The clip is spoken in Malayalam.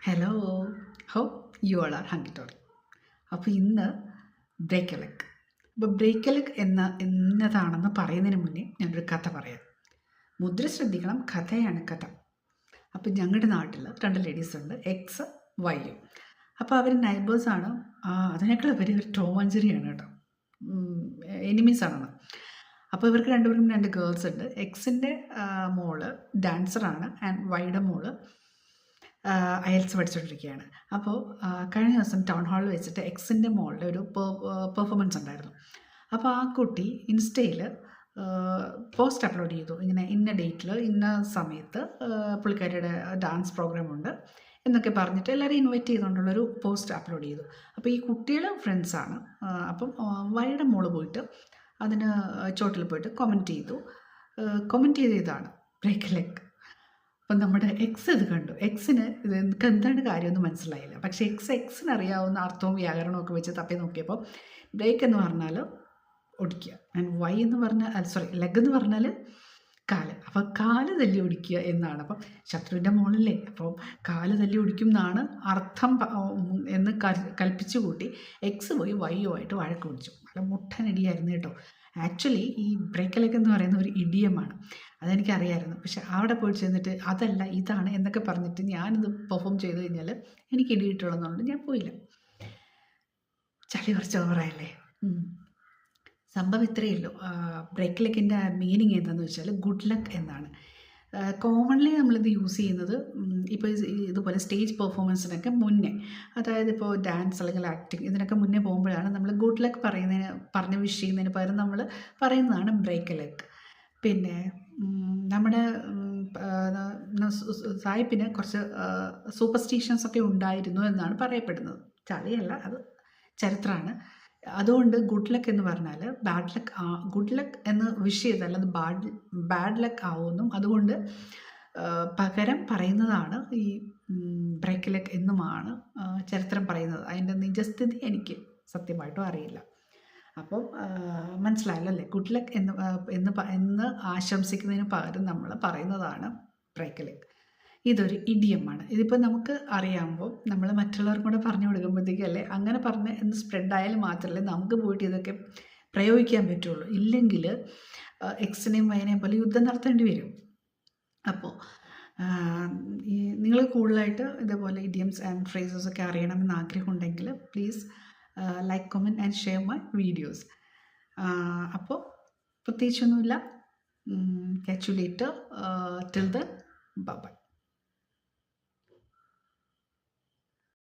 Hello, how you all are ഹങ്കിട്ടോറി. അപ്പോൾ ഇന്ന് ബ്രേക്ക് എ ലെഗ്. അപ്പോൾ ബ്രേക്ക് എ ലെഗ് എന്നതാണെന്ന് പറയുന്നതിന് മുന്നേ ഞാനൊരു കഥ പറയാം. മുദ്ര ശ്രദ്ധിക്കണം, കഥയാണ് കഥ. അപ്പോൾ ഞങ്ങളുടെ നാട്ടിൽ 2 ലേഡീസ് ഉണ്ട്, എക്സ് വൈയും. അപ്പോൾ അവർ നൈബേഴ്സാണ്. അതിനേക്കാൾ ഉപരി ഒരു ടോം ആൻഡ് ജെറിയാണ് കേട്ടോ, എനിമീസാണെന്ന്. അപ്പോൾ ഇവർക്ക് രണ്ടുപേർക്കും 2 ഗേൾസ് ഉണ്ട്. എക്സിൻ്റെ മോള് ഡാൻസറാണ് ആൻഡ് വൈയുടെ മോള് IELTS പഠിച്ചുകൊണ്ടിരിക്കുകയാണ്. അപ്പോൾ കഴിഞ്ഞ ദിവസം ടൗൺ ഹാളിൽ വെച്ചിട്ട് എക്സിൻ്റെ മോളുടെ ഒരു പെർഫോമൻസ് ഉണ്ടായിരുന്നു. അപ്പോൾ ആ കുട്ടി ഇൻസ്റ്റയിൽ പോസ്റ്റ് അപ്ലോഡ് ചെയ്തു. ഇങ്ങനെ ഇന്ന ഡേറ്റിൽ ഇന്ന സമയത്ത് പുള്ളിക്കാരിയുടെ ഡാൻസ് പ്രോഗ്രാമുണ്ട് എന്നൊക്കെ പറഞ്ഞിട്ട് എല്ലാവരും ഇൻവൈറ്റ് ചെയ്തുകൊണ്ടുള്ളൊരു പോസ്റ്റ് അപ്ലോഡ് ചെയ്തു. അപ്പോൾ ഈ കുട്ടികൾ ഫ്രണ്ട്സാണ്. അപ്പം വൈയുടെ മോള് പോയിട്ട് അതിന് ചോട്ടിൽ പോയിട്ട് കമൻറ്റ് ചെയ്ത ഇതാണ് ബ്രേക്ക് എ ലെഗ്. അപ്പം നമ്മുടെ എക്സ് ഇത് കണ്ടു. എക്സിന് ഇത് എന്താണ് കാര്യമൊന്നും മനസ്സിലായില്ല. പക്ഷേ എക്സിന് അറിയാവുന്ന അർത്ഥവും വ്യാകരണവും ഒക്കെ വെച്ച് തപ്പി നോക്കിയപ്പോൾ ബ്രേക്ക് എന്ന് പറഞ്ഞാൽ ഒടിക്കുക, ആൻഡ് വൈ എന്ന് പറഞ്ഞാൽ ലെഗ് എന്ന് പറഞ്ഞാൽ കാല്. അപ്പോൾ കാല് തല്ലി ഒടിക്കുക എന്നാണ്. അപ്പം ശത്രുവിൻ്റെ മോളല്ലേ, അപ്പോൾ കാല് തല്ലി ഒടിക്കും എന്നാണ് അർത്ഥം എന്ന് കൽപ്പിച്ചു കൂട്ടി എക്സ് പോയി വൈയുമായിട്ട് വഴക്ക് പിടിച്ചു. നല്ല മുട്ടനടിയായിരുന്നു കേട്ടോ. ആക്ച്വലി ഈ ബ്രേക്ക് എ ലെഗ് എന്ന് പറയുന്ന ഒരു ഇഡിയമാണ്, അതെനിക്കറിയായിരുന്നു. പക്ഷെ അവിടെ പോയി ചെന്നിട്ട് അതല്ല ഇതാണ് എന്നൊക്കെ പറഞ്ഞിട്ട് ഞാനിത് പെർഫോം ചെയ്ത് കഴിഞ്ഞാൽ എനിക്ക് ഇടി കിട്ടുള്ളതെന്നുണ്ട് ഞാൻ പോയില്ല. ചളി കുറച്ച് ഓവറായല്ലേ. സംഭവം ഇത്രയേ ഉള്ളൂ. ബ്രേക്ക് ലെഗിൻ്റെ മീനിങ് എന്താണെന്ന് വെച്ചാൽ ഗുഡ് ലക്ക് എന്നാണ്. കോമൺലി നമ്മളിത് യൂസ് ചെയ്യുന്നത് ഇപ്പോൾ ഇതുപോലെ സ്റ്റേജ് പെർഫോമൻസിനൊക്കെ മുന്നേ, അതായത് ഇപ്പോൾ ഡാൻസ് അല്ലെങ്കിൽ ആക്ടിങ് ഇതിനൊക്കെ മുന്നേ പോകുമ്പോഴാണ് നമ്മൾ ഗുഡ് ലക്ക് പറഞ്ഞ് വിഷ് ചെയ്യുന്നതിന് പകരം നമ്മൾ പറയുന്നതാണ് ബ്രേക്ക് എ ലെഗ്. പിന്നെ നമ്മുടെ സായിപ്പിന് കുറച്ച് സൂപ്പർസ്റ്റിഷൻസ് ഒക്കെ ഉണ്ടായിരുന്നു എന്നാണ് പറയപ്പെടുന്നത്. ചളിയല്ല, അത് ചരിത്രമാണ്. അതുകൊണ്ട് ഗുഡ് ലക്ക് എന്ന് പറഞ്ഞാൽ ഗുഡ് ലക്ക് എന്ന് വിഷ് ചെയ്താൽ അത് ബാഡ് ലക്ക് ആവുമെന്നും അതുകൊണ്ട് പകരം പറയുന്നതാണ് ഈ ബ്രേക്ക് എ ലെഗ് എന്നുമാണ് ചരിത്രം പറയുന്നത്. അതിൻ്റെ നിജസ്ഥിതി എനിക്ക് സത്യമായിട്ടും അറിയില്ല. അപ്പം മനസ്സിലായല്ലോ അല്ലേ? ഗുഡ് ലക്ക് എന്ന് ആശംസിക്കുന്നതിന് പകരം നമ്മൾ പറയുന്നതാണ് ബ്രേക്ക് എ ലെഗ്. ഇതൊരു ഇഡിയമാണ്. ഇതിപ്പോൾ നമുക്ക് അറിയാമ്പോൾ നമ്മൾ മറ്റുള്ളവർക്കും കൂടെ പറഞ്ഞു കൊടുക്കുമ്പോഴത്തേക്കും അല്ലേ, അങ്ങനെ പറഞ്ഞ് എന്ന് സ്പ്രെഡായാലും മാത്രമല്ലേ നമുക്ക് പോയിട്ട് ഇതൊക്കെ പ്രയോഗിക്കാൻ പറ്റുള്ളൂ. ഇല്ലെങ്കിൽ എക്സിനെയും വൈനെയും പോലെ യുദ്ധം നടത്തേണ്ടി വരും. അപ്പോൾ നിങ്ങൾ കൂടുതലായിട്ട് ഇതേപോലെ ഇഡിയംസ് ആൻഡ് ഫ്രേസസ് ഒക്കെ അറിയണമെന്ന് ആഗ്രഹമുണ്ടെങ്കിൽ please like, comment and share my videos. അപ്പോൾ പ്രത്യേകിച്ചൊന്നുമില്ല. Catch you later. Till then, bye bye.